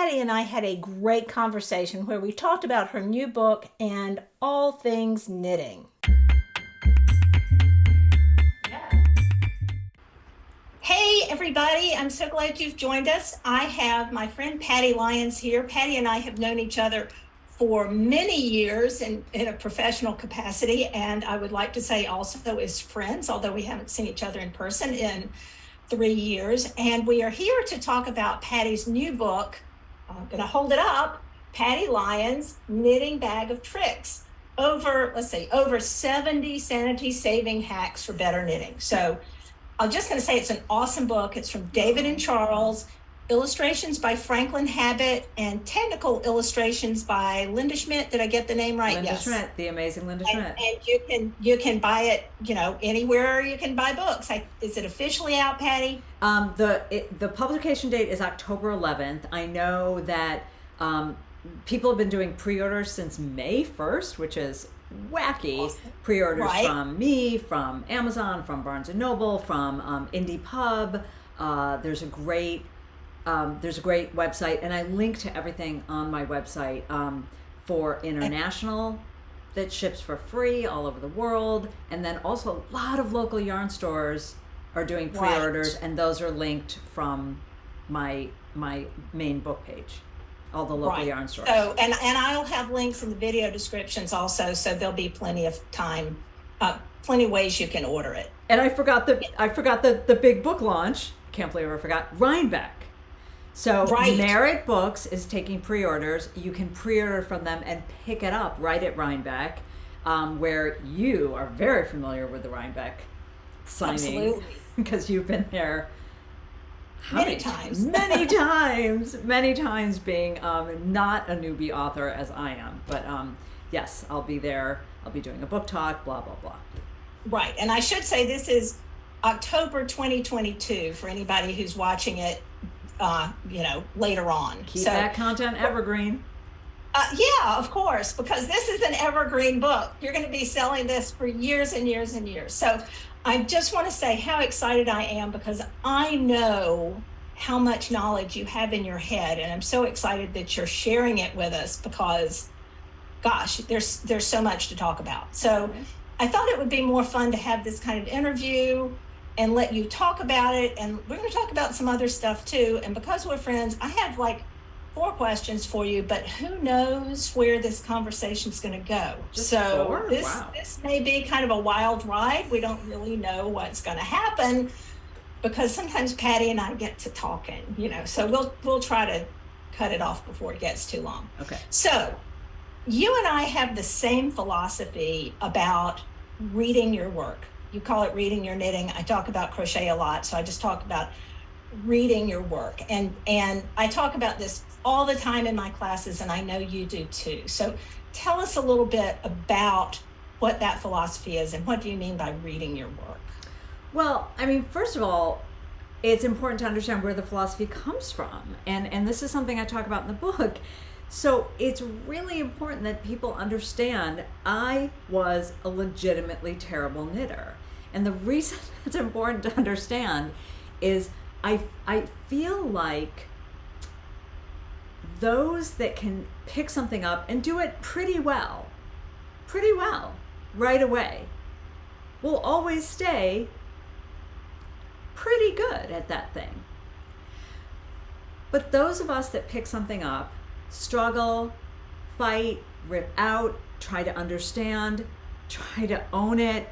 Patty and I had a great conversation where we talked about her new book and all things knitting. Hey everybody, I'm so glad you've joined us. I have my friend Patty Lyons here. Patty and I have known each other for many years in a professional capacity, and I would like to say also as friends, although we haven't seen each other in person in 3 years. And we are here to talk about Patty's new book. I'm going to hold it up. Patty Lyons Knitting Bag of Tricks. Over 70 sanity saving hacks for better knitting. So I'm just going to say it's an awesome book. It's from David and Charles, illustrations by Franklin Habit, and technical illustrations by Linda Schmidt. Did I get the name right? Linda Yes. Schmidt, the amazing Linda Schmidt. And you can buy it, anywhere you can buy books. Is it officially out, Patty? The publication date is October 11th. I know that people have been doing pre-orders since May 1st, which is wacky. Awesome. Pre-orders Right. from me, from Amazon, from Barnes & Noble, from Indie Pub. There's a great website, and I link to everything on my website for international that ships for free all over the world, and then also a lot of local yarn stores are doing pre-orders, Right. and those are linked from my main book page. All the local yarn stores. So, and I'll have links in the video descriptions also, so there'll be plenty of time, plenty of ways you can order it. And I forgot the big book launch. Can't believe I forgot Rhinebeck. So Right. Merit Books is taking pre-orders. You can pre-order from them and pick it up right at Rhinebeck, where you are very familiar with the Rhinebeck signing. Absolutely. Because you've been there Many times. many times being not a newbie author as I am. But yes, I'll be there. I'll be doing a book talk, blah, blah, blah. Right. And I should say this is October 2022 for anybody who's watching it, later on. Keep that content evergreen. Yeah, of course, because this is an evergreen book. You're going to be selling this for years and years and years. So I just want to say how excited I am, because I know how much knowledge you have in your head, and I'm so excited that you're sharing it with us because, gosh, there's so much to talk about. So I thought it would be more fun to have this kind of interview and let you talk about it, and we're going to talk about some other stuff too. And because we're friends, I have like 4 questions for you, but who knows where this conversation is going to go. Just so 4? this Wow. this may be kind of a wild ride. We don't really know what's going to happen because sometimes Patty and I get to talking, so we'll try to cut it off before it gets too long. Okay. So you and I have the same philosophy about reading your work. You call it reading your knitting. I talk about crochet a lot, so I just talk about reading your work. And I talk about this all the time in my classes, and I know you do too. So tell us a little bit about what that philosophy is and what do you mean by reading your work? Well, I mean, first of all, it's important to understand where the philosophy comes from. And this is something I talk about in the book. So it's really important that people understand I was a legitimately terrible knitter. And the reason it's important to understand is I feel like those that can pick something up and do it pretty well, right away, will always stay pretty good at that thing. But those of us that pick something up, struggle, fight, rip out, try to understand, try to own it,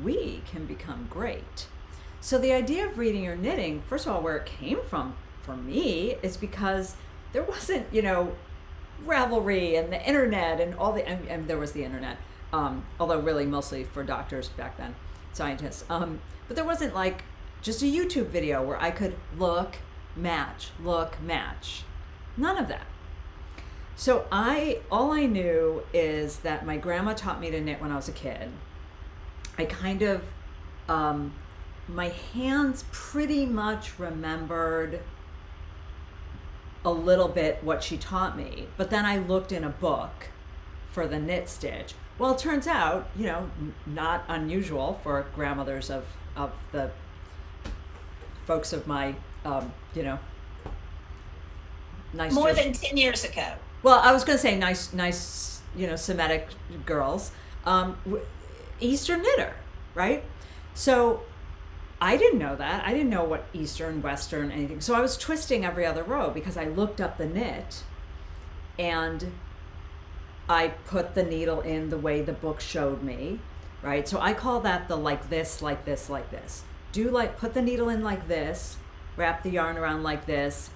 we can become great. So the idea of reading your knitting, first of all, where it came from for me is because there wasn't, Ravelry and the internet and all and there was the internet, although really mostly for doctors back then, scientists. But there wasn't like just a YouTube video where I could look, match. None of that. So all I knew is that my grandma taught me to knit when I was a kid. I kind of, my hands pretty much remembered a little bit what she taught me, but then I looked in a book for the knit stitch. Well, it turns out, not unusual for grandmothers of the folks of my, nice More Jewish. than 10 years ago. Well, I was going to say nice, Semitic girls, Eastern knitter, right? So I didn't know that. I didn't know what Eastern, Western, anything. So I was twisting every other row because I looked up the knit and I put the needle in the way the book showed me, right? So I call that the like this, like this, like this. Put the needle in like this, wrap the yarn around like this,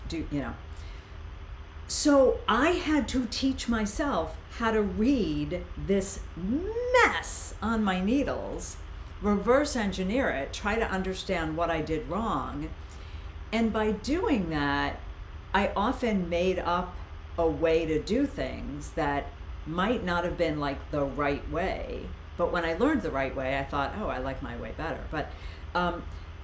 So I had to teach myself how to read this mess on my needles, reverse engineer it, try to understand what I did wrong. And by doing that, I often made up a way to do things that might not have been like the right way. But when I learned the right way, I thought, oh, I like my way better. But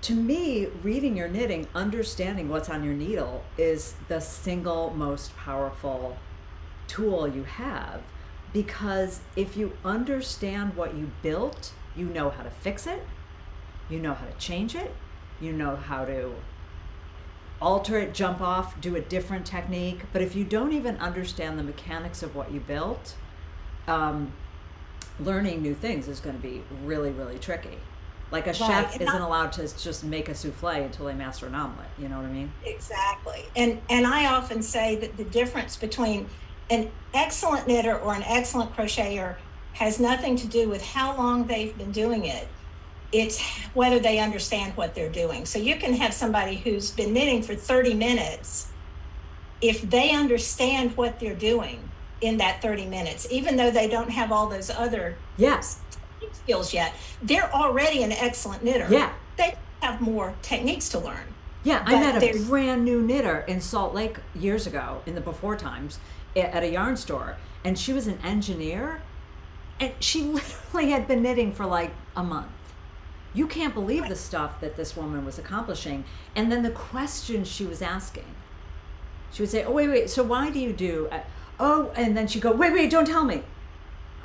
to me, reading your knitting, understanding what's on your needle is the single most powerful tool you have. Because if you understand what you built, you know how to fix it, you know how to change it, you know how to alter it, jump off, do a different technique. But if you don't even understand the mechanics of what you built, learning new things is going to be really, really tricky. Like a chef isn't allowed to just make a souffle until they master an omelet. You know what I mean? Exactly. And I often say that the difference between an excellent knitter or an excellent crocheter has nothing to do with how long they've been doing it. It's whether they understand what they're doing. So you can have somebody who's been knitting for 30 minutes. If they understand what they're doing in that 30 minutes, even though they don't have all those other skills yet, they're already an excellent knitter. Yeah. They have more techniques to learn. Yeah, I met a brand new knitter in Salt Lake years ago in the before times at a yarn store, and she was an engineer, and she literally had been knitting for like a month. You can't believe the stuff that this woman was accomplishing. And then the questions she was asking. She would say, oh, wait, so why do you do... and then she'd go, wait, don't tell me.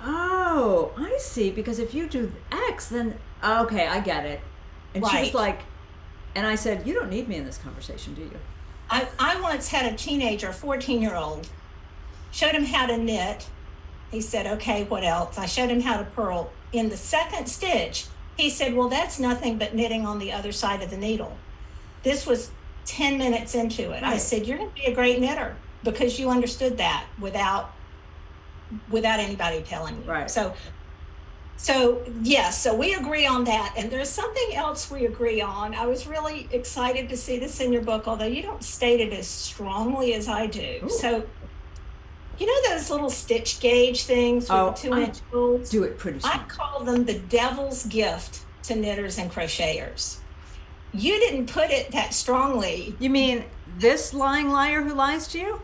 Oh, I see, because if you do X, then... Okay, I get it. And she was like... And I said, you don't need me in this conversation, do you? I once had a teenager, 14-year-old, showed him how to knit. He said, okay, what else? I showed him how to purl. In the second stitch, he said, well, that's nothing but knitting on the other side of the needle. This was 10 minutes into it. Right. I said, you're going to be a great knitter because you understood that without anybody telling you. Right. So yes, so we agree on that. And there's something else we agree on. I was really excited to see this in your book, although you don't state it as strongly as I do. Ooh. So, you know those little stitch gauge things with the 2-inch holes? Do it pretty strong. I call them the devil's gift to knitters and crocheters. You didn't put it that strongly. You mean this lying liar who lies to you?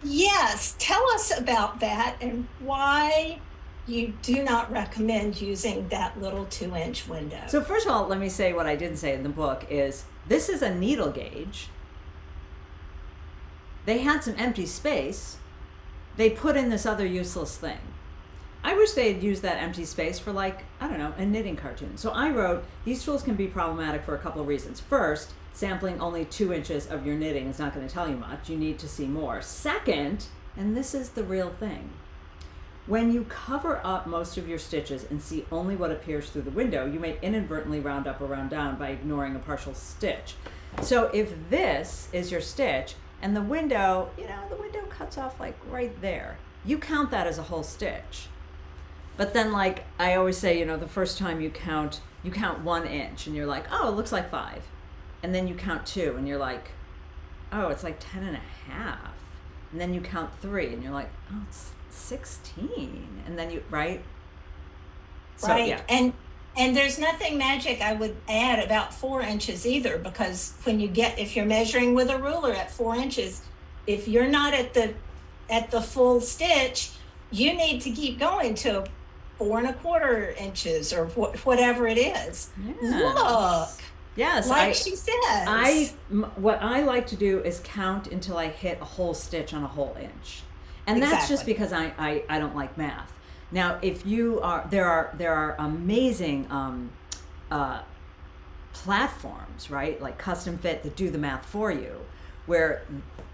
Yes. Tell us about that and why you do not recommend using that little 2-inch window. So first of all, let me say what I didn't say in the book is this is a needle gauge. They had some empty space. They put in this other useless thing. I wish they had used that empty space for a knitting cartoon. So I wrote, these tools can be problematic for a couple of reasons. First, sampling only 2 inches of your knitting is not going to tell you much. You need to see more. Second, and this is the real thing, when you cover up most of your stitches and see only what appears through the window, you may inadvertently round up or round down by ignoring a partial stitch. So if this is your stitch and the window, the window cuts off like right there, you count that as a whole stitch. But then I always say, the first time you count 1 inch and you're like, oh, it looks like 5. And then you count 2 and you're like, oh, it's like 10 and a half. And then you count 3 and you're like, oh, it's 16. And then right? So, right. Yeah. And there's nothing magic I would add about 4 inches either, because if you're measuring with a ruler at 4 inches, if you're not at the full stitch, you need to keep going to 4 1/4 inches or whatever it is. Yes. Look. Yes. She says. What I like to do is count until I hit a whole stitch on a whole inch. And that's just because I don't like math. Now, if you are, there are amazing platforms, right? Like Custom Fit that do the math for you. where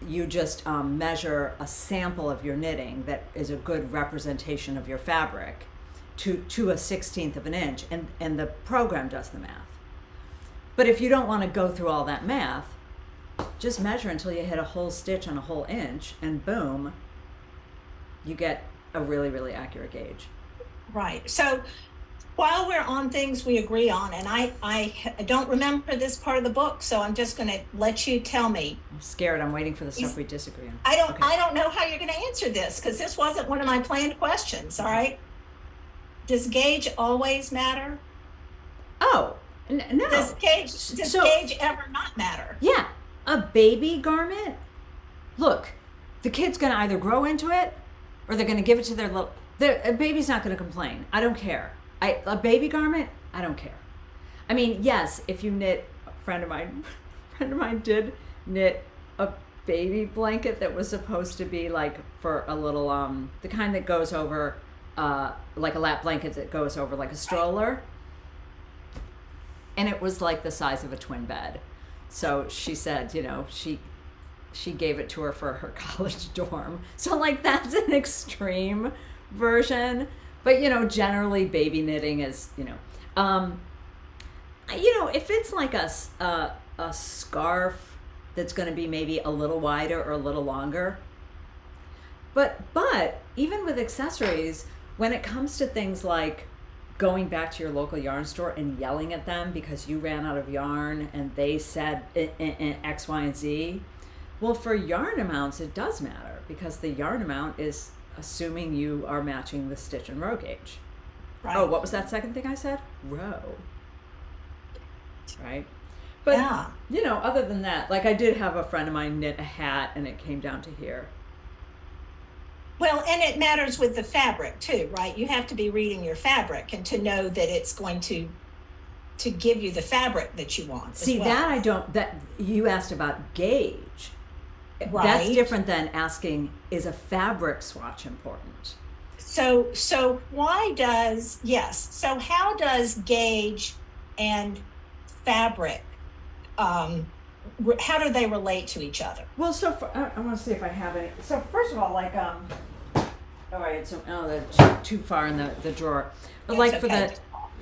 you just measure a sample of your knitting that is a good representation of your fabric to a 1/16 of an inch, and the program does the math. But if you don't want to go through all that math, just measure until you hit a whole stitch on a whole inch, and boom, you get a really, really accurate gauge. Right. So while we're on things we agree on, and I don't remember this part of the book, so I'm just going to let you tell me. I'm scared. I'm waiting for the stuff we disagree on. I don't know how you're going to answer this, because this wasn't one of my planned questions. All right. Does gauge always matter? Oh, no. Does gauge ever not matter? Yeah. A baby garment, look, the kid's going to either grow into it or they're going to give it to their little... A baby's not going to complain. I don't care. A baby garment, I don't care. I mean, yes, if you knit... A friend of mine did knit a baby blanket that was supposed to be like for a little... the kind that goes over... like a lap blanket that goes over like a stroller. And it was like the size of a twin bed. So she said, she gave it to her for her college dorm. So like that's an extreme version. But generally baby knitting is, if it's like a scarf that's going to be maybe a little wider or a little longer. But even with accessories, when it comes to things like going back to your local yarn store and yelling at them because you ran out of yarn and they said X, Y, and Z, well, for yarn amounts, it does matter because the yarn amount is assuming you are matching the stitch and row gauge. Right. Oh, what was that second thing I said? Row. Right? But, yeah. Other than that, like I did have a friend of mine knit a hat and it came down to here. Well, and it matters with the fabric too, right? You have to be reading your fabric and to know that it's going to give you the fabric that you want. See, that you asked about gauge. Right. That's different than asking, is a fabric swatch important? So how does gauge and fabric, how do they relate to each other? Well, I want to see if I have any. So first of all, like, that's too far in the drawer. But like for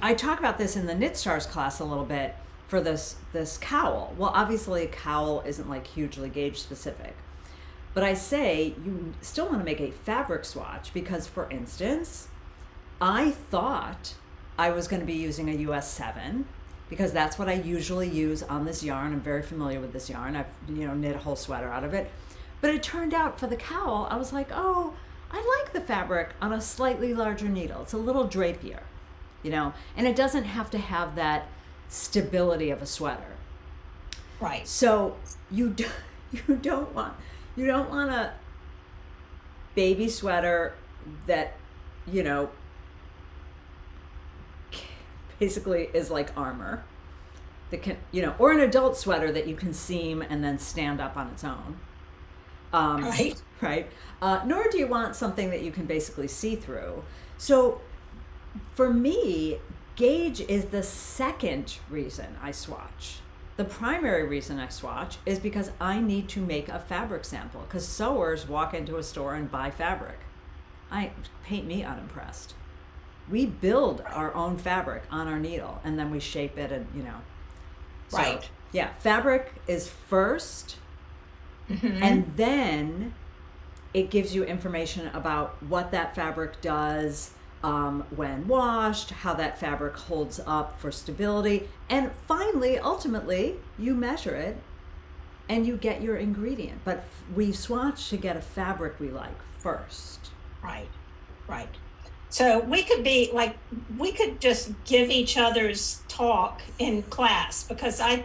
I talk about this in the Knit Stars class a little bit for this cowl. Well, obviously a cowl isn't like hugely gauge specific. But I say you still want to make a fabric swatch because, for instance, I thought I was going to be using a US 7 because that's what I usually use on this yarn. I'm very familiar with this yarn. I've knit a whole sweater out of it. But it turned out for the cowl, I was like, oh, I like the fabric on a slightly larger needle. It's a little drapier, and it doesn't have to have that stability of a sweater. Right. So you don't want a baby sweater that, basically is like armor that can, or an adult sweater that you can seam and then stand up on its own. Right. Nor do you want something that you can basically see through. So for me, gauge is the second reason I swatch. The primary reason I swatch is because I need to make a fabric sample because sewers walk into a store and buy fabric. Paint me unimpressed. We build our own fabric on our needle and then we shape it and, So, right. Yeah, fabric is first. Mm-hmm. And then it gives you information about what that fabric does when washed, how that fabric holds up for stability, and finally, ultimately, you measure it and you get your ingredient. But we swatch to get a fabric we like first. Right. So we could just give each other's talk in class because I'm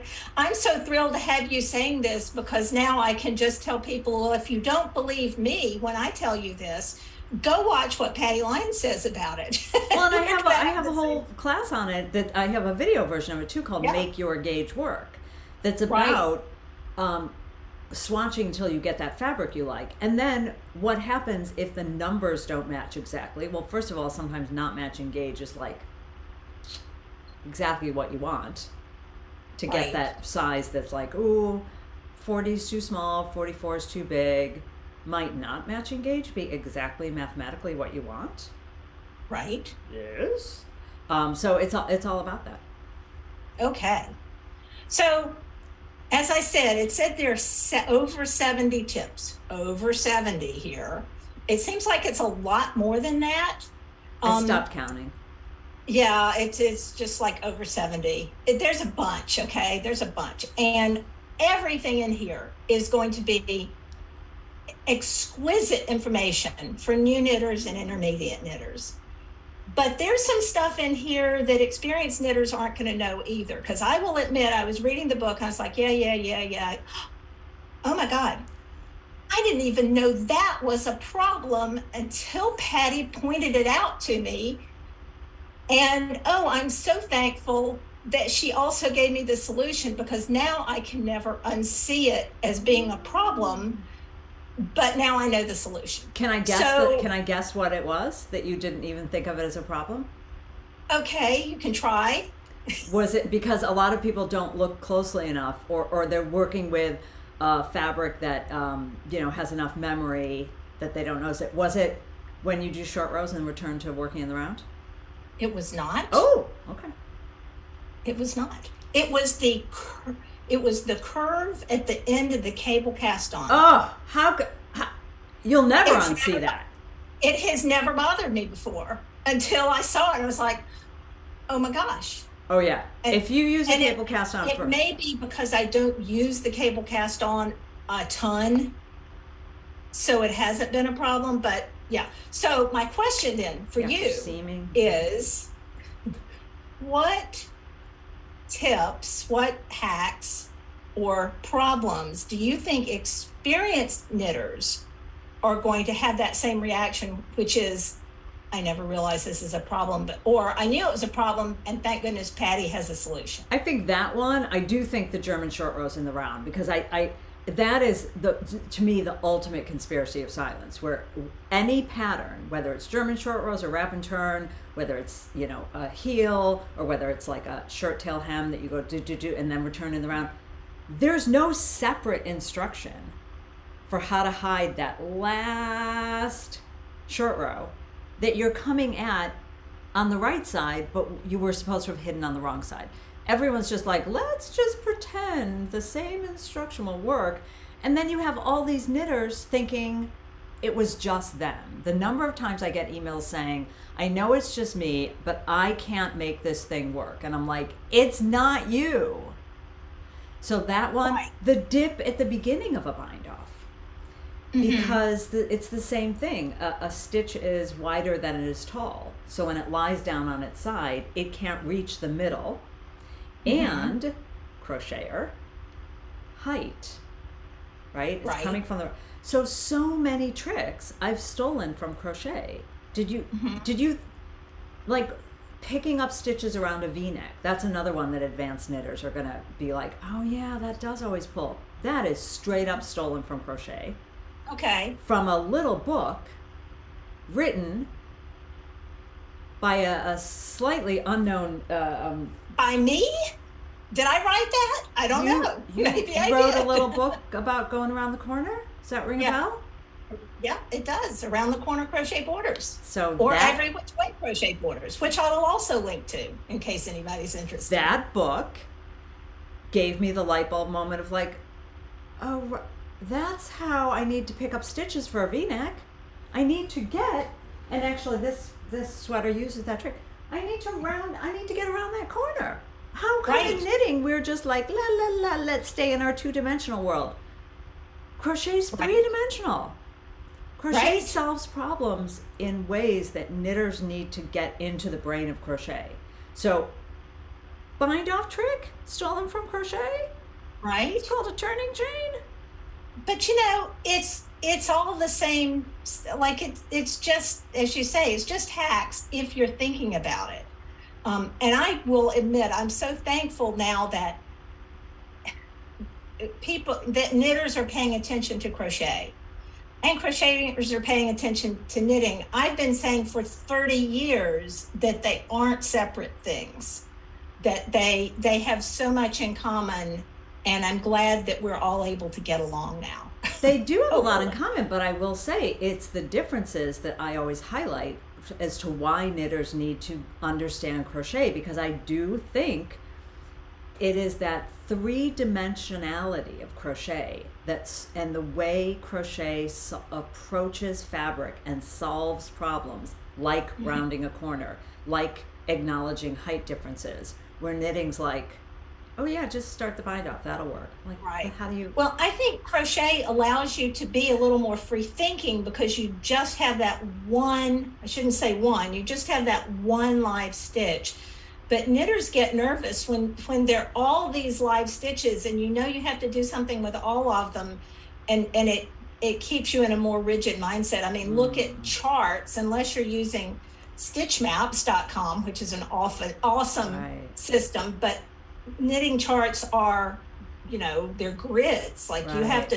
so thrilled to have you saying this because now I can just tell people, well, if you don't believe me when I tell you this, go watch what Patty Lyons says about it. Well, and I have a whole class on it that I have a video version of it too called Make Your Gauge Work. That's about swatching until you get that fabric you like. And then what happens if the numbers don't match exactly? Well, first of all, sometimes not matching gauge is like exactly what you want to get that size that's like, ooh, 40 is too small, 44 is too big. Might not matching gauge be exactly mathematically what you want? Right. Yes. So it's all about that. Okay. So, as I said, it said there's over 70 tips. Over 70 here. It seems like it's a lot more than that. I stopped counting. Yeah, it's just like over 70. There's a bunch, okay? There's a bunch. And everything in here is going to be exquisite information for new knitters and intermediate knitters. But there's some stuff in here that experienced knitters aren't going to know either. Because I will admit, I was reading the book and I was like, yeah. Oh my God. I didn't even know that was a problem until Patty pointed it out to me. And I'm so thankful that she also gave me the solution, because now I can never unsee it as being a problem. But now I know the solution. Can I guess can I guess what it was that you didn't even think of it as a problem? Okay, you can try. Was it because a lot of people don't look closely enough, or they're working with fabric that has enough memory that they don't notice it? Was it when you do short rows and return to working in the round? It was not. Oh, okay. It was not. It was the curve at the end of the cable cast on. Oh, you'll never unsee that. It has never bothered me before until I saw it and I was like, oh my gosh. Oh yeah. If you use a cable cast on, it may be because I don't use the cable cast on a ton, so it hasn't been a problem. But yeah. So my question then for you is, what tips, what hacks or problems do you think experienced knitters are going to have that same reaction, which is, I never realized this is a problem, or I knew it was a problem and thank goodness Patty has a solution? I think that one, I do think the German short rows in the round, because that is to me the ultimate conspiracy of silence, where any pattern, whether it's German short rows or wrap and turn, whether it's a heel, or whether it's like a shirt tail hem that you go do and then return in the round, there's no separate instruction for how to hide that last short row that you're coming at on the right side, but you were supposed to have hidden on the wrong side. Everyone's just like, let's just pretend the same instruction will work. And then you have all these knitters thinking it was just them. The number of times I get emails saying, I know it's just me, but I can't make this thing work. And I'm like, it's not you. So that one, right. The dip at the beginning of a bind off. Because it's the same thing. A stitch is wider than it is tall. So when it lies down on its side, it can't reach the middle. And crocheter, height, right? It's coming from the... So many tricks I've stolen from crochet. Did you like picking up stitches around a V-neck? That's another one that advanced knitters are gonna be like, oh yeah, that does always pull. That is straight up stolen from crochet. Okay. From a little book written by a slightly unknown... by me? Did I write that? I don't know. Maybe I wrote did. A little book about going around the corner? Does that ring a bell? Yeah, it does. Around the corner crochet borders. Or every which way crochet borders, which I will also link to in case anybody's interested. That book gave me the light bulb moment of like, oh, that's how I need to pick up stitches for a V-neck. I need to get, and actually this sweater uses that trick. I need to get around that corner. How come in knitting we're just like, let's stay in our two-dimensional world? Crochet's three-dimensional. Crochet solves problems in ways that knitters need to get into the brain of crochet. So, bind off trick, stolen from crochet. Right. It's called a turning chain. But it's all the same. Like it's just, as you say, it's just hacks if you're thinking about it. And I will admit, I'm so thankful now that knitters are paying attention to crochet, and crocheters are paying attention to knitting. I've been saying for 30 years that they aren't separate things, that they have so much in common, And I'm glad that we're all able to get along now. They do have a lot in common, but I will say it's the differences that I always highlight as to why knitters need to understand crochet, because I do think it is that three-dimensionality of crochet and the way crochet approaches fabric and solves problems, like rounding a corner, like acknowledging height differences, where knitting's like, oh yeah, just start the bind off, that'll work. Like, right. How do you? Well, I think crochet allows you to be a little more free thinking, because you just have that one, I shouldn't say one, you just have that one live stitch. But knitters get nervous when there are all these live stitches, and you have to do something with all of them, and it keeps you in a more rigid mindset. I mean, look at charts, unless you're using stitchmaps.com, which is an awesome system, but knitting charts are, they're grids. Like you have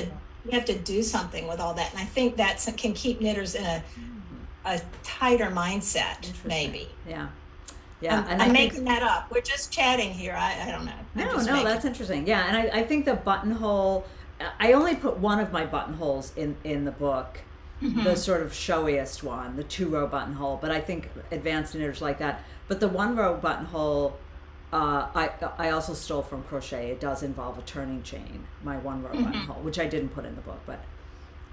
to do something with all that, and I think that can keep knitters in a tighter mindset, maybe. Yeah, and I'm making that up. We're just chatting here. I don't know. No, that's interesting. Yeah, and I think the buttonhole, I only put one of my buttonholes in the book, the sort of showiest one, the 2-row buttonhole. But I think advanced knitters like that. But the 1-row buttonhole, I also stole from crochet. It does involve a turning chain, my 1-row buttonhole, which I didn't put in the book, but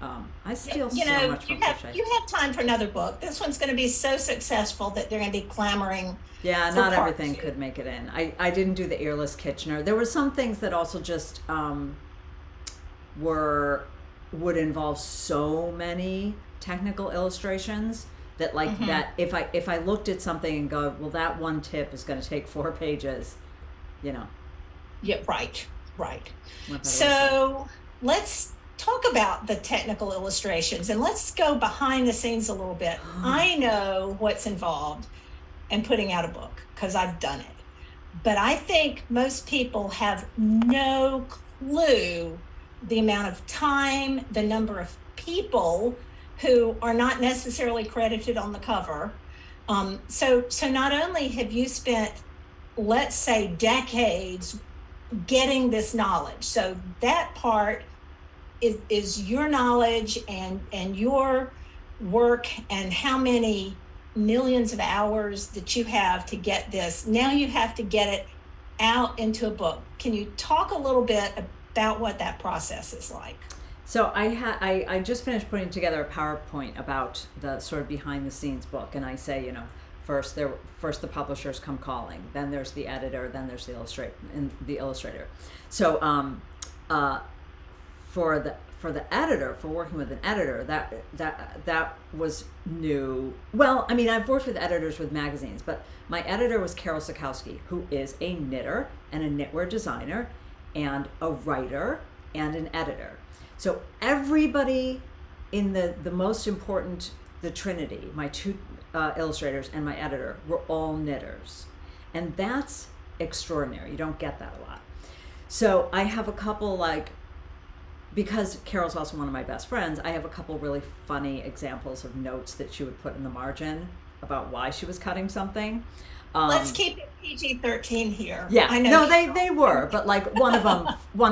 I steal so much from crochet. You have time for another book. This one's going to be so successful that they're going to be clamoring. Yeah, not everything could make it in. I didn't do the earless Kitchener. There were some things that also just would involve so many technical illustrations that that if I looked at something and go, well, that one tip is going to take 4 pages, Yeah, right. So let's talk about the technical illustrations, and let's go behind the scenes a little bit. I know what's involved in putting out a book because I've done it, but I think most people have no clue the amount of time, the number of people who are not necessarily credited on the cover. So not only have you spent, let's say, decades getting this knowledge, so that part is your knowledge and your work, and how many millions of hours that you have to get this. Now you have to get it out into a book. Can you talk a little bit about what that process is like? So I just finished putting together a PowerPoint about the sort of behind the scenes book, and I say, first the publishers come calling, then there's the editor, then there's the illustrator. So for the editor, for working with an editor, that was new. Well, I mean, I've worked with editors with magazines, but my editor was Carol Sikowski, who is a knitter and a knitwear designer and a writer and an editor. So everybody in the most important, the Trinity, my 2 illustrators and my editor, were all knitters. And that's extraordinary. You don't get that a lot. So I have a couple, because Carol's also one of my best friends, I have a couple really funny examples of notes that she would put in the margin about why she was cutting something. Let's keep it PG-13 here. Yeah, I know. No, they were, but one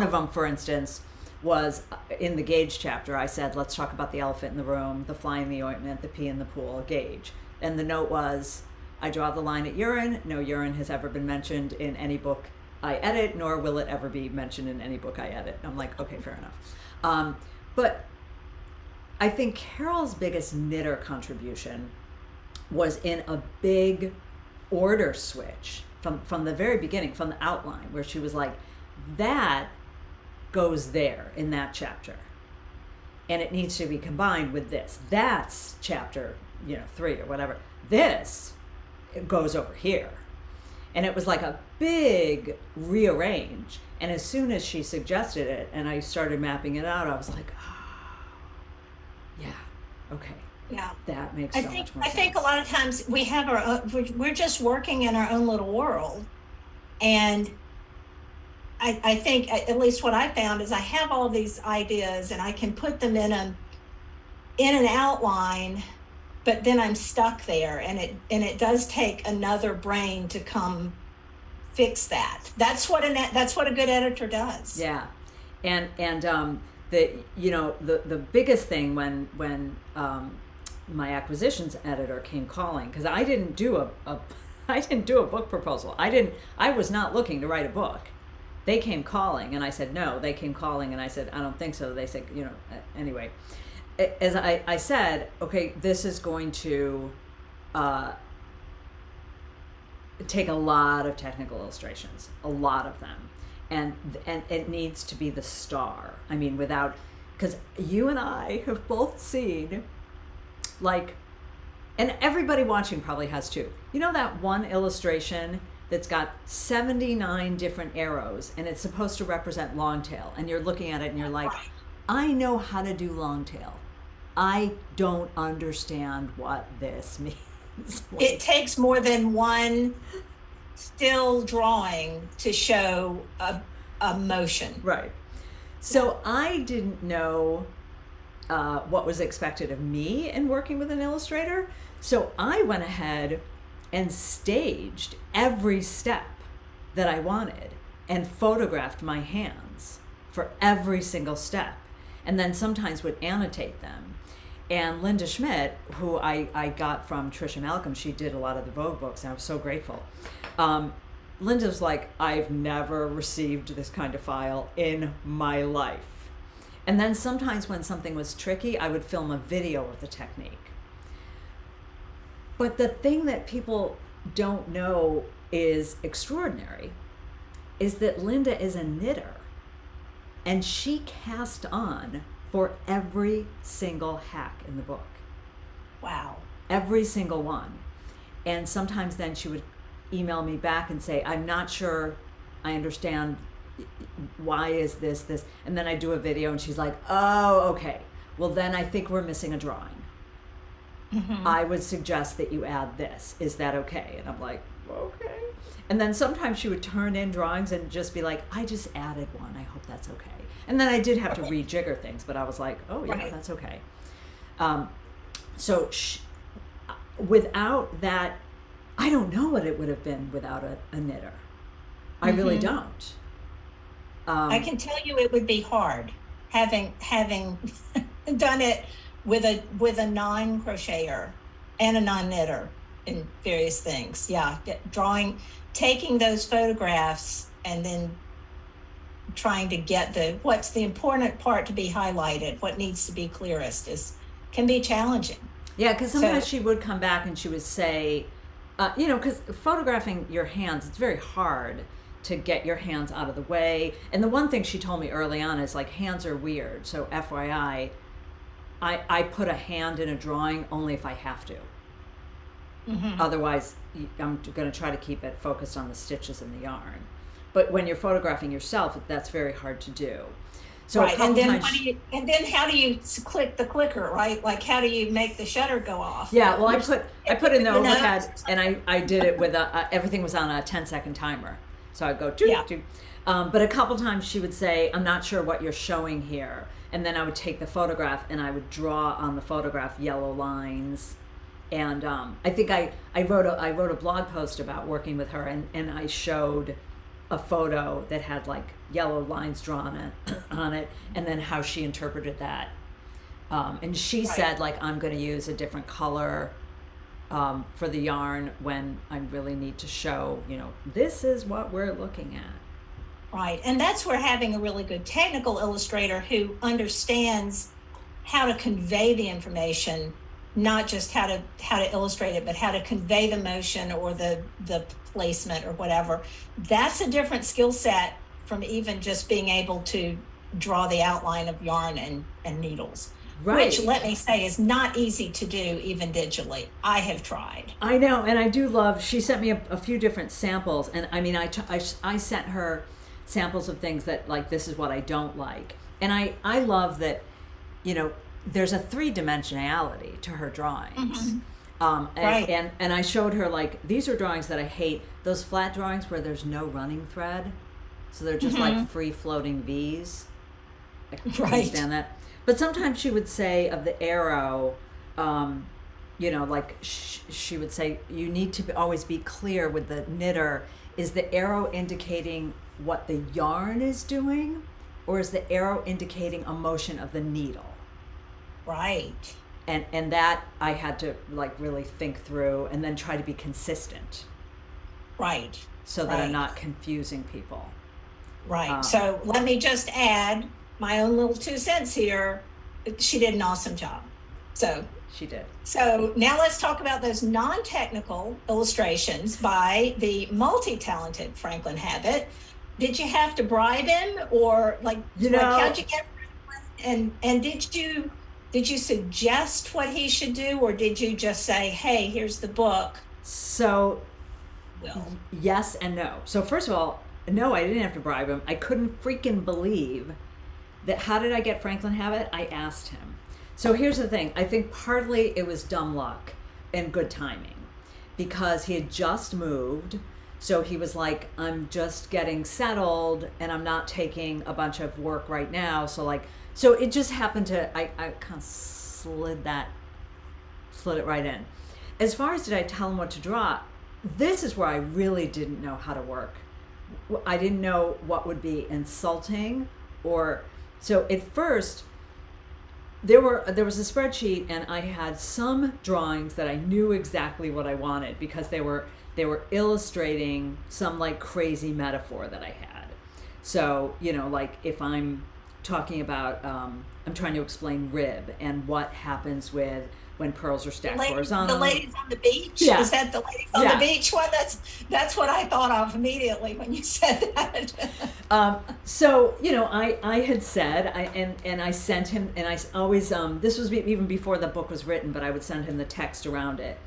of them, for instance, was in the gauge chapter. I said, let's talk about the elephant in the room, the fly in the ointment, the pea in the pool, gauge. And the note was, I draw the line at urine. No urine has ever been mentioned in any book I edit, nor will it ever be mentioned in any book I edit. I'm like, okay, fair enough. But I think Carol's biggest knitter contribution was in a big order switch from the very beginning, from the outline, where she was like, that goes there in that chapter, and it needs to be combined with this. That's chapter 3 or whatever. This, it goes over here. And it was like a big rearrange. And as soon as she suggested it and I started mapping it out, I was like, oh, yeah, okay. Yeah, that makes so much more sense. I think a lot of times we have we're just working in our own little world. And I think, at least what I found, is I have all these ideas and I can put them in an outline, but then I'm stuck there, and it does take another brain to come fix that. That's what a good editor does. Yeah. And the the biggest thing when my acquisitions editor came calling, because I didn't do a book proposal. I was not looking to write a book. They came calling and I said no. They came calling and I said I don't think so. They said, anyway, as I said, okay, this is going to take a lot of technical illustrations, a lot of them. And it needs to be the star. I mean, because you and I have both seen, and everybody watching probably has too. You know that one illustration that's got 79 different arrows and it's supposed to represent longtail, and you're looking at it and you're like, I know how to do longtail. I don't understand what this means. It takes more than one still drawing to show a motion. Right. So I didn't know what was expected of me in working with an illustrator. So I went ahead and staged every step that I wanted and photographed my hands for every single step, and then sometimes would annotate them. And Linda Schmidt, who I got from Tricia Malcolm, she did a lot of the Vogue books, and I was so grateful. Linda's like, I've never received this kind of file in my life. And then sometimes when something was tricky, I would film a video of the technique. But the thing that people don't know is extraordinary is that Linda is a knitter, and she cast on for every single hack in the book. Wow. Every single one. And sometimes then she would email me back and say, I'm not sure I understand, why is this. And then I do a video and she's like, oh, okay. Well, then I think we're missing a drawing. Mm-hmm. I would suggest that you add this. Is that okay? And I'm like, okay. And then sometimes she would turn in drawings and just be like, I just added one. I hope that's okay. And then I did have to rejigger things, but I was like, oh yeah, right. That's okay. So without that, I don't know what it would have been without a knitter. I really don't. I can tell you it would be hard having done it with a non-crocheter and a non-knitter in various things. Yeah, taking those photographs and then trying to get what's the important part to be highlighted, what needs to be clearest can be challenging. Yeah, because sometimes she would come back and she would say, because photographing your hands, it's very hard to get your hands out of the way. And the one thing she told me early on is like, hands are weird. So FYI, I put a hand in a drawing only if I have to. Mm-hmm. Otherwise, I'm going to try to keep it focused on the stitches and the yarn. But when you're photographing yourself, that's very hard to do. So right, and then how do you click the clicker, right? Like, how do you make the shutter go off? Yeah, well, I put in the overhead, and I did it with everything was on a 10-second timer. So I'd go, but a couple times she would say, I'm not sure what you're showing here. And then I would take the photograph and I would draw on the photograph yellow lines. And I think I wrote a blog post about working with her, and I showed a photo that had like yellow lines drawn on it, and then how she interpreted that. And she said, like, I'm going to use a different color for the yarn when I really need to show, this is what we're looking at. Right, and that's where having a really good technical illustrator who understands how to convey the information, not just how to illustrate it, but how to convey the motion or the placement or whatever. That's a different skill set from even just being able to draw the outline of yarn and needles. Right. Which, let me say, is not easy to do even digitally. I have tried. I know, and I do love, she sent me a few different samples, and I mean, I sent her samples of things that, like, this is what I don't like. And I love that, there's a 3-dimensionality to her drawings. Mm-hmm. Right. And I showed her, like, these are drawings that I hate, those flat drawings where there's no running thread. So they're just like free floating V's. I can't stand that. But sometimes she would say of the arrow, like she would say, you need to always be clear with the knitter. Is the arrow indicating what the yarn is doing, or is the arrow indicating a motion of the needle? Right. And that I had to like really think through and then try to be consistent. Right. So that I'm not confusing people. Right. So let me just add my own little 2 cents here. She did an awesome job. So she did. So now let's talk about those non-technical illustrations by the multi-talented Franklin Habit. Did you have to bribe him, or like how'd you get Franklin? And did you suggest what he should do, or did you just say, hey, here's the book? So yes and no. So first of all, no, I didn't have to bribe him. I couldn't freaking believe that. How did I get Franklin Habit? I asked him. So here's the thing. I think partly it was dumb luck and good timing, because he had just moved. So he was like, I'm just getting settled and I'm not taking a bunch of work right now. So it just happened to, I kind of slid it right in. As far as did I tell him what to draw, this is where I really didn't know how to work. I didn't know what would be insulting, so at first there was a spreadsheet and I had some drawings that I knew exactly what I wanted, because they were illustrating some like crazy metaphor that I had. So, like if I'm talking about, I'm trying to explain rib and what happens when pearls are stacked horizontally. The ladies on the beach? Yeah. Is that the ladies on the beach one? That's what I thought of immediately when you said that. So, I had said, and I sent him, and I always, this was even before the book was written, but I would send him the text around it.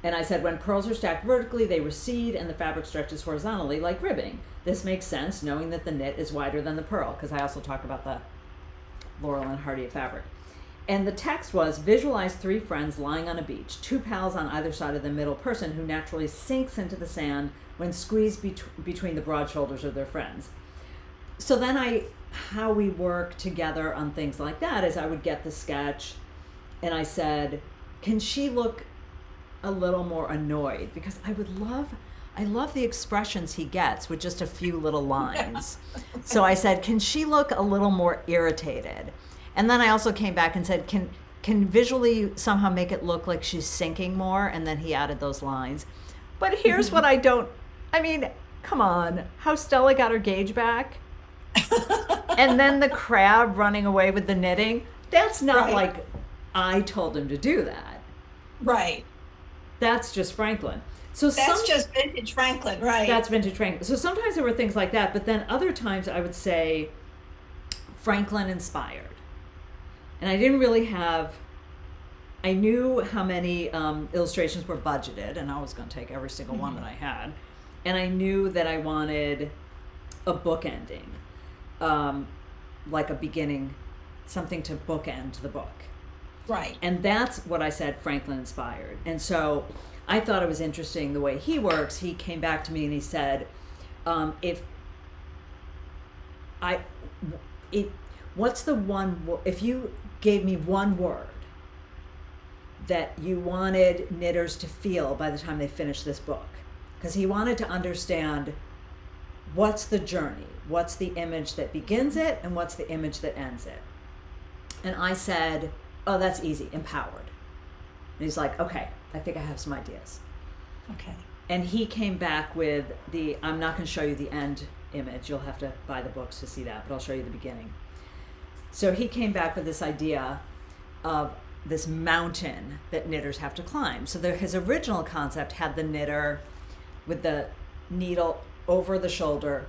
And I said, when pearls are stacked vertically, they recede and the fabric stretches horizontally like ribbing. This makes sense, knowing that the knit is wider than the pearl, because I also talk about the Laurel and Hardy fabric. And the text was, visualize 3 friends lying on a beach, 2 pals on either side of the middle person who naturally sinks into the sand when squeezed between the broad shoulders of their friends. So then how we work together on things like that is I would get the sketch and I said, can she look a little more annoyed? Because I love the expressions he gets with just a few little lines. So I said, can she look a little more irritated? And then I also came back and said, can visually somehow make it look like she's sinking more? And then he added those lines. But here's what come on, how Stella got her gauge back. And then the crab running away with the knitting. That's not like I told him to do that. Right. That's just Franklin. So that's just vintage Franklin, right? That's vintage Franklin. So sometimes there were things like that, but then other times I would say Franklin inspired. And I didn't really I knew how many illustrations were budgeted, and I was going to take every single one that I had. And I knew that I wanted a book ending, like a beginning, something to bookend the book. Right. And that's what I said Franklin inspired. And so I thought it was interesting the way he works. He came back to me and he said, if you gave me one word that you wanted knitters to feel by the time they finish this book, because he wanted to understand what's the journey, what's the image that begins it, and what's the image that ends it. And I said, oh, that's easy, empowered. And he's like, okay, I think I have some ideas. Okay. And he came back with I'm not going to show you the end image. You'll have to buy the books to see that, but I'll show you the beginning. So he came back with this idea of this mountain that knitters have to climb. So his original concept had the knitter with the needle over the shoulder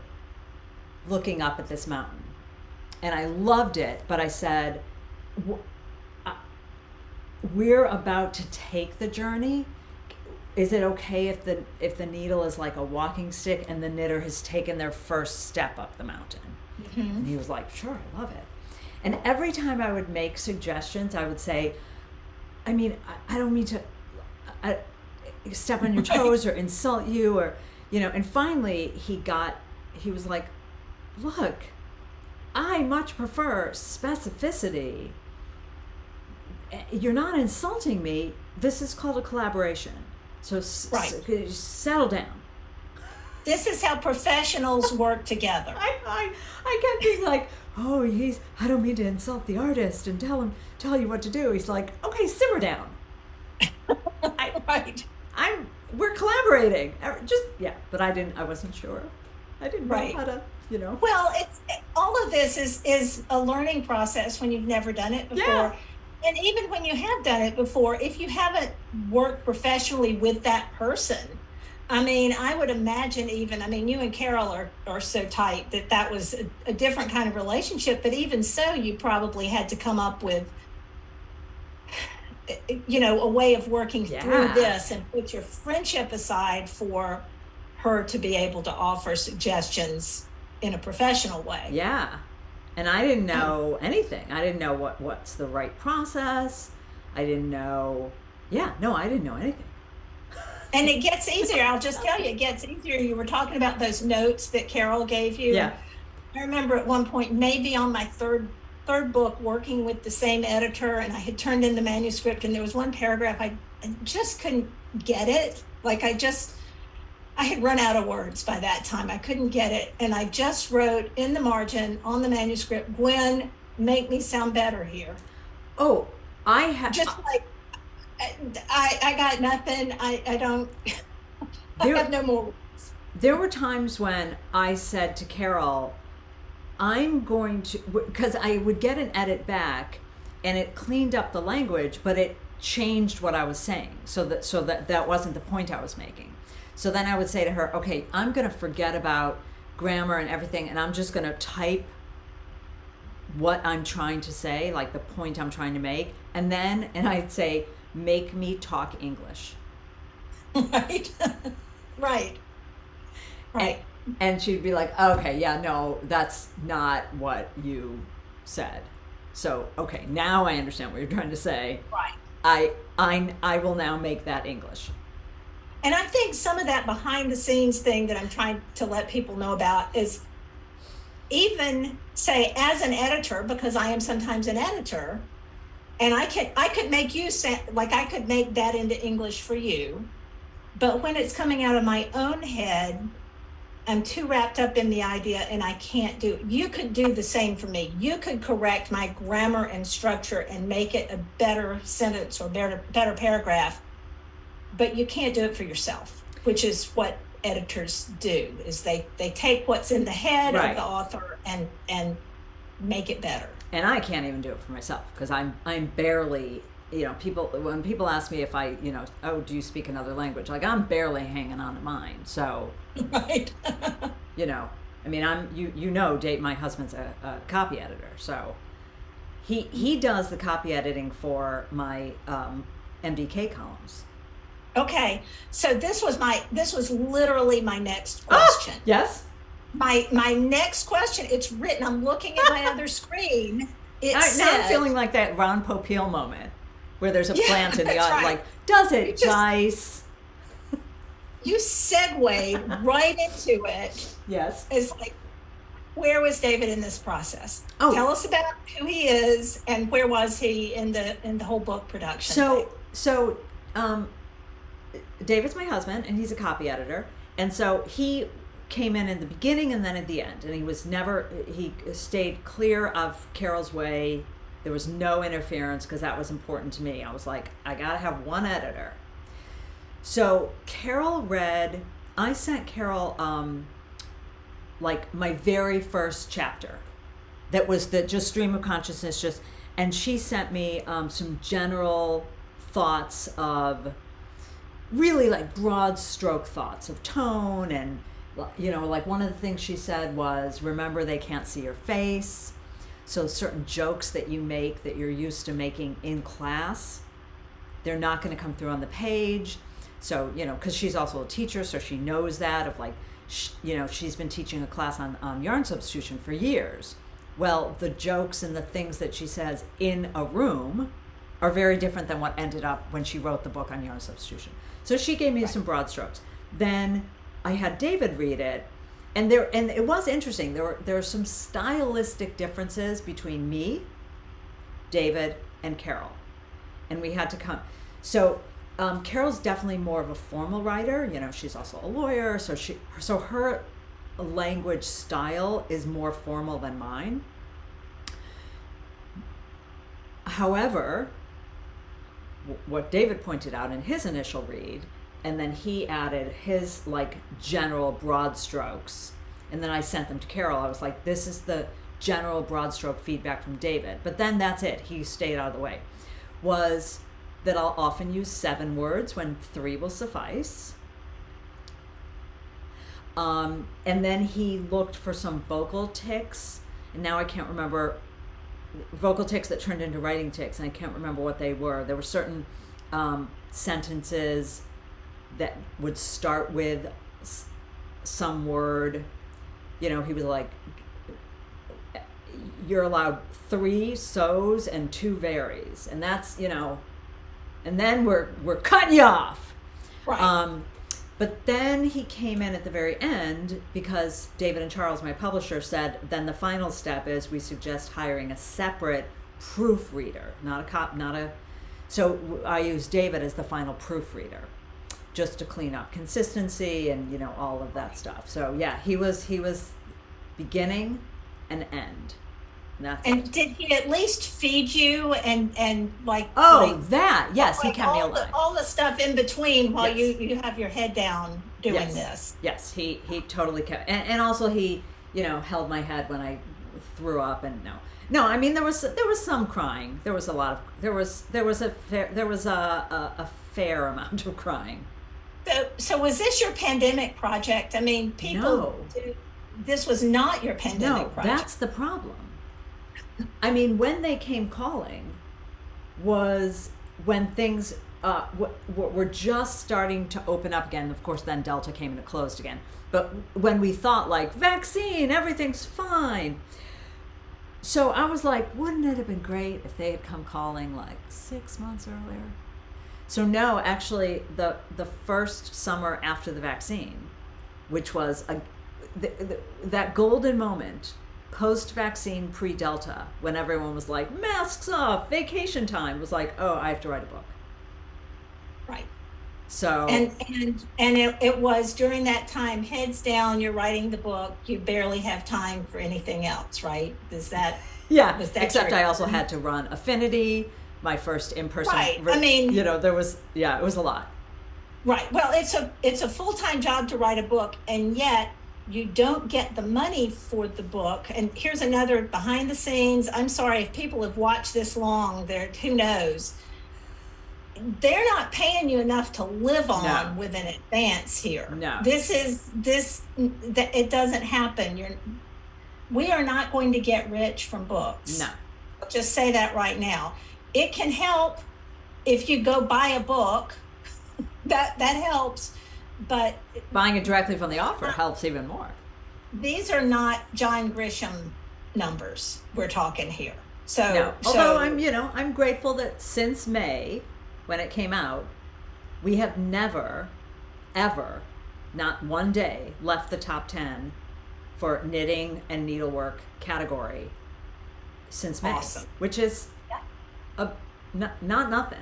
looking up at this mountain. And I loved it, but I said, we're about to take the journey. Is it okay if the needle is like a walking stick and the knitter has taken their first step up the mountain? Mm-hmm. And he was like, sure, I love it. And every time I would make suggestions, I would say, I don't mean to step on your toes or insult you or, and finally he was like, look, I much prefer specificity. you're not insulting me. This is called a collaboration. So settle down. This is how professionals work together. I kept being like, oh, I don't mean to insult the artist and tell you what to do. He's like, okay, simmer down. Right. We're collaborating. But I wasn't sure. I didn't know how to, Well, all of this is a learning process when you've never done it before. Yeah. And even when you have done it before, if you haven't worked professionally with that person, I would imagine you and Carol are so tight that was a different kind of relationship. But even so, you probably had to come up with, a way of working through this and put your friendship aside for her to be able to offer suggestions in a professional way. Yeah. And I didn't know anything. I didn't know what's the right process. I didn't know. I didn't know anything. And it gets easier. I'll just tell you, it gets easier. You were talking about those notes that Carol gave you. Yeah. I remember at one point, maybe on my third book, working with the same editor, and I had turned in the manuscript, and there was one paragraph I just couldn't get it. Like I had run out of words by that time. I couldn't get it. And I just wrote in the margin on the manuscript, Gwen, make me sound better here. Oh, I have. Just like, I got nothing. I don't, I have no more words. There were times when I said to Carol, I'm going to, because I would get an edit back and it cleaned up the language, but it changed what I was saying. So that wasn't the point I was making. So then I would say to her, okay, I'm going to forget about grammar and everything, and I'm just going to type what I'm trying to say, like the point I'm trying to make. And I'd say, make me talk English. Right. Right. Right. And she'd be like, okay, yeah, no, that's not what you said. So, okay, now I understand what you're trying to say. Right. I will now make that English. And I think some of that behind the scenes thing that I'm trying to let people know about is, even say as an editor, because I am sometimes an editor, and I could make you say, like, I could make that into English for you, but when it's coming out of my own head, I'm too wrapped up in the idea and I can't do it. You could do the same for me. You could correct my grammar and structure and make it a better sentence or better paragraph, but you can't do it for yourself, which is what editors do, is they take what's in the head of the author and make it better. And I can't even do it for myself, because I'm barely, when people ask me if I, do you speak another language? Like, I'm barely hanging on to mine. So, right. Dave, my husband's a copy editor. So he does the copy editing for my MDK columns. Okay, so this was literally my next question. Yes. My next question. It's written. I'm looking at my other screen. Now I'm feeling like that Ron Popeil moment where there's a plant in the eye. Right. Like, does it, Dice? You segued right into it. Yes. It's like, where was David in this process? Oh. Tell us about who he is and where was he in the whole book production. So David's my husband, and he's a copy editor, and so he came in the beginning and then at the end, and he stayed clear of Carol's way. There was no interference, because that was important to me. I was like, I gotta have one editor. So I sent Carol like my very first chapter that was just stream of consciousness, and she sent me some general thoughts of, really like broad stroke thoughts of tone, and like one of the things she said was, remember, they can't see your face, so certain jokes that you make that you're used to making in class, they're not going to come through on the page. So because she's also a teacher, so she knows that, of like, she's been teaching a class on yarn substitution for years. Well, the jokes and the things that she says in a room are very different than what ended up when she wrote the book on yarn substitution. So she gave me some broad strokes. Then I had David read it, and it was interesting. There are some stylistic differences between me, David, and Carol. and we had to come. So Carol's definitely more of a formal writer. You know, she's also a lawyer, so her language style is more formal than mine. However, what David pointed out in his initial read, and then he added his like general broad strokes, and then I sent them to Carol. I was like, this is the general broad stroke feedback from David, but then that's it. He stayed out of the way. Was that I'll often use 7 words when 3 will suffice. And then he looked for some vocal tics, and now I can't remember, vocal tics that turned into writing tics, and I can't remember what they were. There were certain sentences that would start with some word. You know, he was like, you're allowed 3 so's and 2 varies, and that's, you know, and then we're cutting you off. Right. But then he came in at the very end because David and Charles, my publisher, said then the final step is we suggest hiring a separate proofreader, so I use David as the final proofreader, just to clean up consistency and, you know, all of that stuff. So yeah, he was beginning and end. And did he at least feed you and like? That yes, he kept me alive. All the stuff in between while you have your head down doing this. Yes, he totally kept, and also he, you know, held my head when I threw up, and no, I mean there was some crying. There was a fair amount of crying. So was this your pandemic project? I mean, this was not your pandemic project. No, that's the problem. I mean, when they came calling was when things were just starting to open up again. Of course, then Delta came and it closed again. But when we thought like vaccine, everything's fine. So I was like, wouldn't it have been great if they had come calling like 6 months earlier? So no, actually, the first summer after the vaccine, which was that golden moment, post-vaccine, pre-Delta, when everyone was like, masks off, vacation time, was like, oh, I have to write a book. Right. So and it was during that time, heads down, you're writing the book, you barely have time for anything else, right? Yeah, except I also had to run Affinity, my first in-person. Right. I mean, you know, it was a lot. Right. Well, it's a full-time job to write a book, and yet you don't get the money for the book. And here's another behind the scenes. I'm sorry if people have watched this long, who knows? They're not paying you enough to live on with an advance here. No. It doesn't happen. We are not going to get rich from books. No. I'll just say that right now. It can help if you go buy a book. That helps. But buying it directly from the author helps even more. These are not John Grisham numbers we're talking here. So no. Although I'm grateful that since May, when it came out, we have never, ever, not one day, left the top 10 for knitting and needlework category since May. Awesome. Which is not nothing.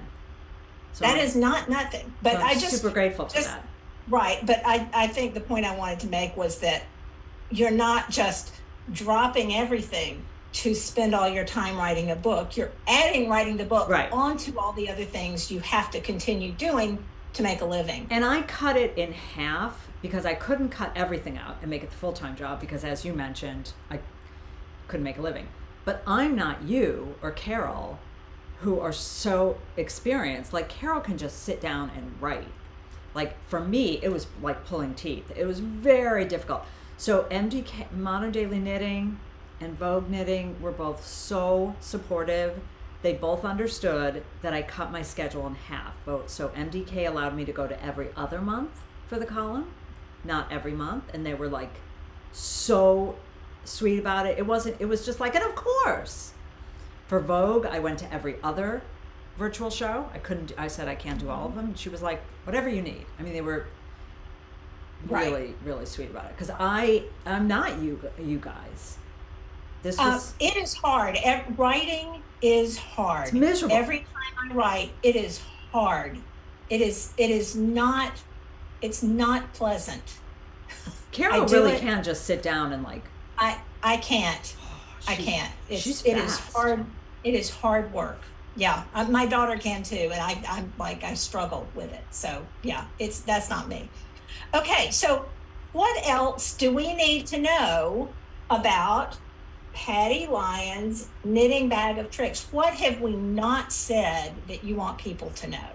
So that is not nothing. But I'm super grateful for that. Right, but I think the point I wanted to make was that you're not just dropping everything to spend all your time writing a book. You're adding writing the book onto all the other things you have to continue doing to make a living. And I cut it in half because I couldn't cut everything out and make it the full-time job because, as you mentioned, I couldn't make a living. But I'm not you or Carol, who are so experienced. Like, Carol can just sit down and write. Like, for me, it was like pulling teeth. It was very difficult. So MDK, Modern Daily Knitting, and Vogue Knitting were both so supportive. They both understood that I cut my schedule in half. So MDK allowed me to go to every other month for the column, not every month. And they were like so sweet about it. It was just like, and of course. For Vogue, I went to every other virtual show. I said I can't do all of them. And she was like, whatever you need. I mean, they were really, really sweet about it. Because I'm not you guys. This was it is hard. Writing is hard. It's miserable. Every time I write, it is hard. It's not pleasant. Carol really can just sit down and like. I can't. I can't. It is hard. It is hard work. Yeah, my daughter can too, and I struggle with it. So yeah, that's not me. Okay, so what else do we need to know about Patty Lyons' knitting bag of tricks? What have we not said that you want people to know?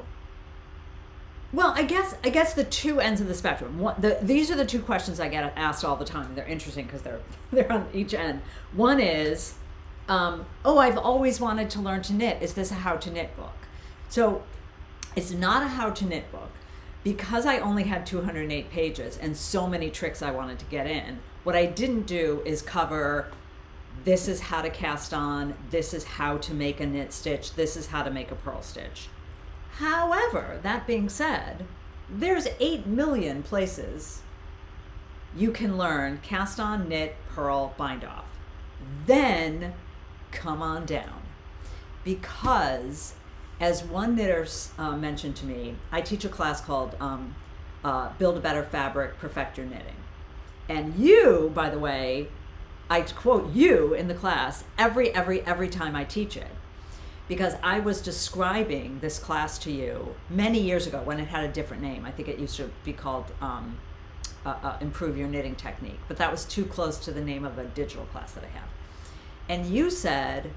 Well, I guess the two ends of the spectrum. These are the two questions I get asked all the time. They're interesting because they're on each end. One is, I've always wanted to learn to knit. Is this a how to knit book? So it's not a how to knit book because I only had 208 pages and so many tricks I wanted to get in. What I didn't do is cover, this is how to cast on, this is how to make a knit stitch, this is how to make a purl stitch. However, that being said, there's 8 million places you can learn cast on, knit, purl, bind off. Then come on down. Because as one knitter mentioned to me, I teach a class called Build a Better Fabric, Perfect Your Knitting. And you, by the way, I quote you in the class every time I teach it. Because I was describing this class to you many years ago when it had a different name. I think it used to be called Improve Your Knitting Technique, but that was too close to the name of a digital class that I have. And you said,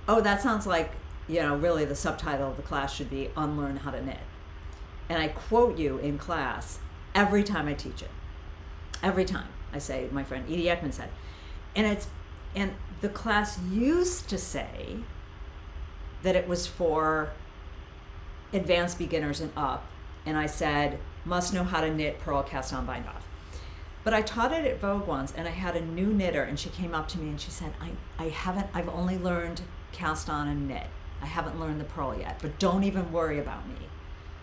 oh, that sounds like, really the subtitle of the class should be Unlearn How to Knit. And I quote you in class every time I teach it. Every time I say, my friend Edie Eckman said. And the class used to say that it was for advanced beginners and up. And I said, must know how to knit, purl, cast on, bind off. But I taught it at Vogue once, and I had a new knitter, and she came up to me and she said, I've only learned cast on and knit. I haven't learned the purl yet, but don't even worry about me.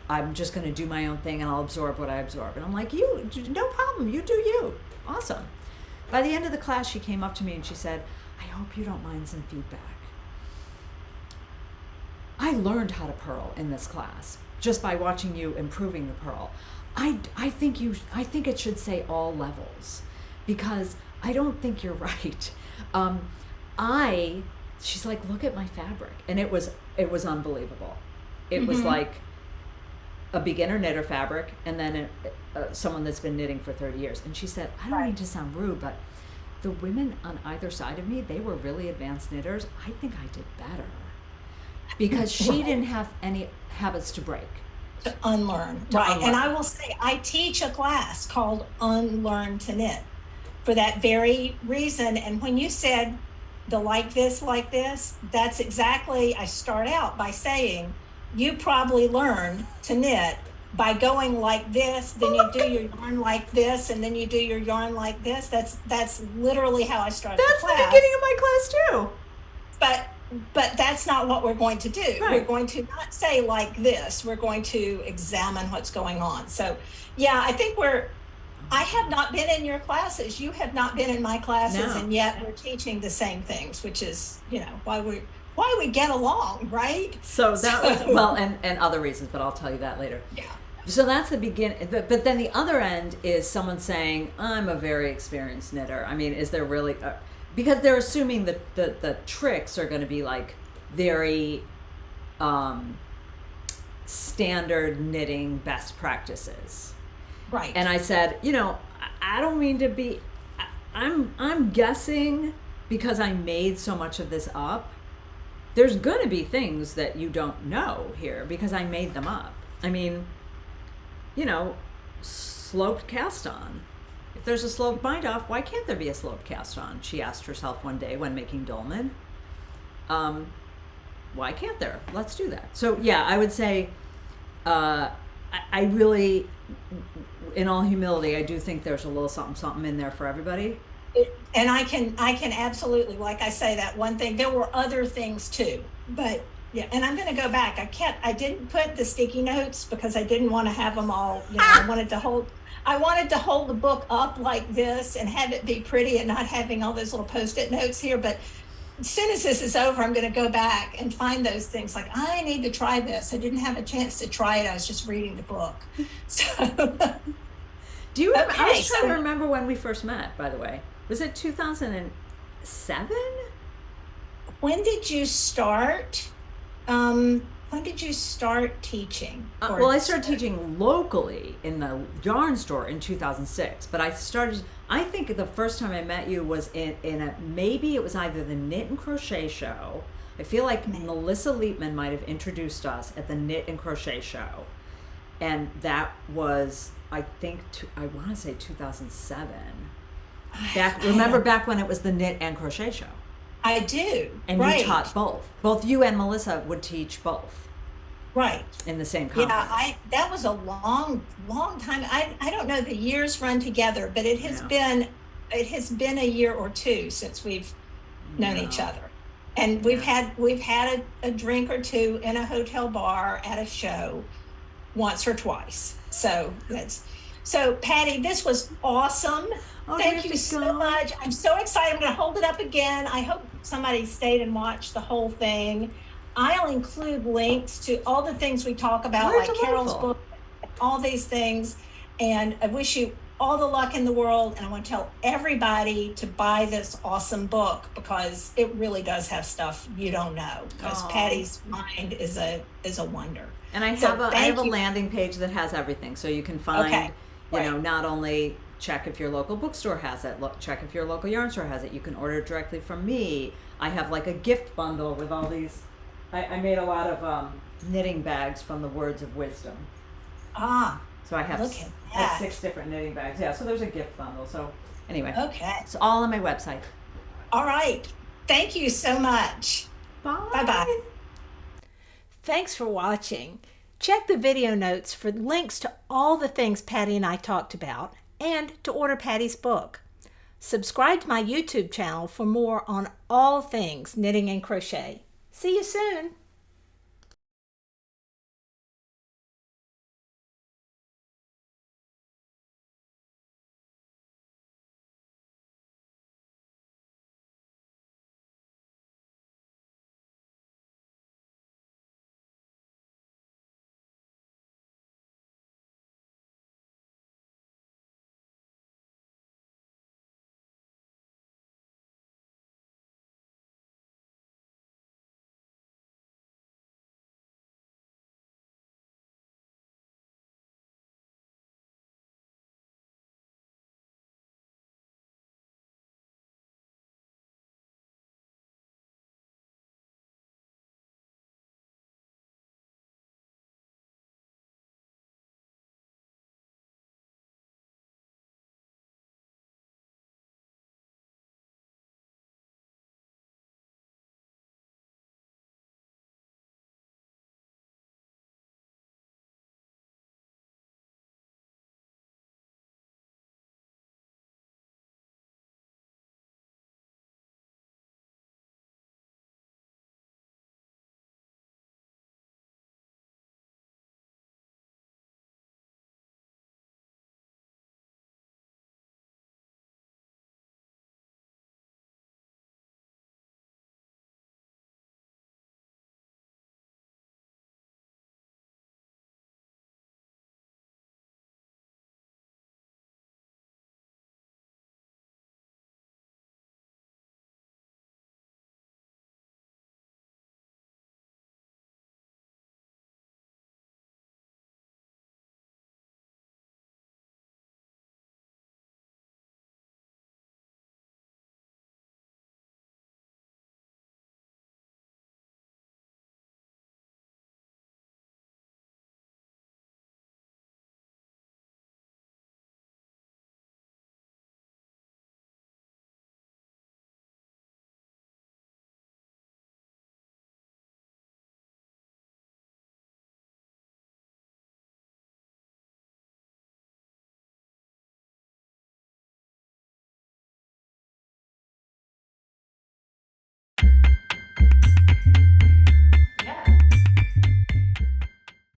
I'm just gonna do my own thing and I'll absorb what I absorb. And I'm like, no problem, you do you. Awesome. By the end of the class, she came up to me and she said, I hope you don't mind some feedback. I learned how to purl in this class just by watching you improving the purl. I think it should say all levels because I don't think you're right. She's like, look at my fabric, and it was unbelievable. It was like a beginner knitter fabric, and then someone that's been knitting for 30 years. And she said, I don't mean to sound rude, but the women on either side of me, they were really advanced knitters. I think I did better. Because she didn't have any habits to break. To unlearn. Right. And I will say, I teach a class called Unlearn to Knit for that very reason. And when you said the like this, that's exactly, I start out by saying, you probably learned to knit by going like this, then you do your yarn like this, and then you do your yarn like this. That's literally how I started the class. That's the beginning of my class too. But that's not what we're going to do. Right. We're going to not say like this. We're going to examine what's going on. So, yeah, I think I have not been in your classes. You have not been in my classes, No. And yet we're teaching the same things, which is, why we get along, right? So that was, and other reasons, but I'll tell you that later. Yeah. So that's the beginning. But then the other end is someone saying, I'm a very experienced knitter. I mean, is there really... because they're assuming that the tricks are going to be like very standard knitting best practices. Right. And I said, I don't mean to be, I'm guessing because I made so much of this up, there's going to be things that you don't know here because I made them up. I mean, sloped cast on. If there's a sloped bind off, why can't there be a sloped cast on? She asked herself one day when making dolman. Why can't there? Let's do that. So yeah, I would say, I really, in all humility, I do think there's a little something in there for everybody. And I can absolutely, like I say, that one thing. There were other things too, but yeah. And I'm going to go back. I didn't put the sticky notes because I didn't want to have them all. I wanted to hold the book up like this and have it be pretty and not having all those little Post-it notes here. But as soon as this is over, I'm going to go back and find those things. Like, I need to try this. I didn't have a chance to try it. I was just reading the book. So, Do you remember? I okay, was trying to remember when we first met, by the way. Was it 2007? when did you start? When did you start teaching? Well, I started teaching locally in the yarn store in 2006. But I think the first time I met you was maybe it was either the Knit and Crochet Show. I feel like Melissa Leitman might have introduced us at the Knit and Crochet Show. And that was, I think, I want to say 2007. Remember back when it was the Knit and Crochet Show? I do. And right. you taught both. Both you and Melissa would teach both. Right. In the same conference. Yeah, that was a long time. I don't know the years run together, but it has been a year or two since we've known each other. And we've had a drink or two in a hotel bar at a show once or twice. So Patty, this was awesome. Oh, thank you so much. I'm so excited. I'm going to hold it up again. I hope somebody stayed and watched the whole thing. I'll include links to all the things we talk about, like Carol's book, all these things. And I wish you all the luck in the world. And I want to tell everybody to buy this awesome book because it really does have stuff you don't know. Because Patty's mind is a wonder. And I have a landing page that has everything, so you can find, not only check if your local bookstore has it, check if your local yarn store has it. You can order it directly from me. I have like a gift bundle with all these. I made a lot of knitting bags from the Words of Wisdom. So I have 6 different knitting bags. Yeah, so there's a gift bundle. So anyway, it's all on my website. All right. Thank you so much. Bye. Bye-bye. Thanks for watching. Check the video notes for links to all the things Patty and I talked about and to order Patty's book. Subscribe to my YouTube channel for more on all things knitting and crochet. See you soon.